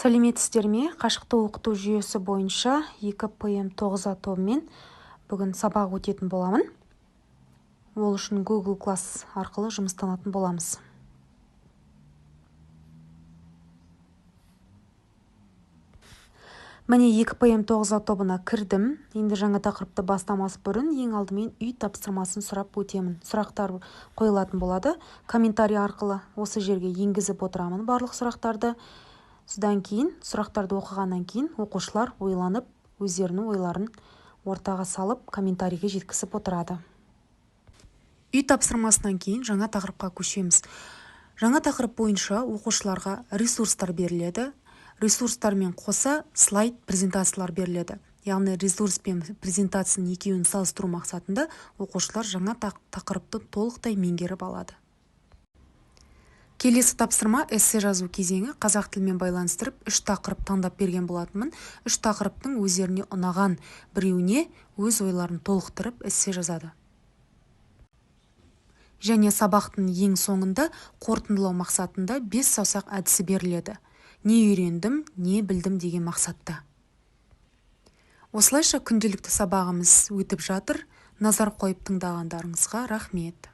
Сәлеметсіздер ме? Қашықтық оқыту жүйесі бойынша 2PM9 тобымен бүгін сабақ өтетін боламын. Ол үшін Google Class арқылы жұмыстанатын боламыз. Міне 2PM9 тобына кірдім. Енді жаңа тақырыпты бастамас бұрын ең алдымен үй тапсырмасын сұрап өтемін. Сұрақтар қойылатын болады. Комментарий арқылы осы жерге енгізіп отырамын барлық сұрақтарды. Содан кейін сұрақтарды оқығаннан кейін оқушылар ойланып, өздерінің ойларын ортаға салып, комментарийге жеткізіп отырады. Үй тапсырмасынан кейін жаңа тақырыпқа көшеміз. Жаңа тақырып бойынша оқушыларға ресурстар беріледі. Ресурстармен қоса слайд презентациялар беріледі. Яғни ресурс пен презентацияның екеуін салыстыру мақсатында оқушылар жаңа тақырыпты толықтай меңгеріп алады. Келесі тапсырма эссе жазу кезеңі. Қазақ тілімен байланыстырып 3 тақырып таңдап берген болатынмын. 3 тақырыптың өздеріне ұнаған біреуіне өз ойларын толықтырып эссе жазады. Және сабақтың ең соңында қорытындылау мақсатында 5 саусақ әдісі беріледі. Не үйрендім, не білдім деген мақсатта. Осылайша күнделікті сабағымыз өтіп жатыр. Назар қойып тыңдағандарыңызға рахмет.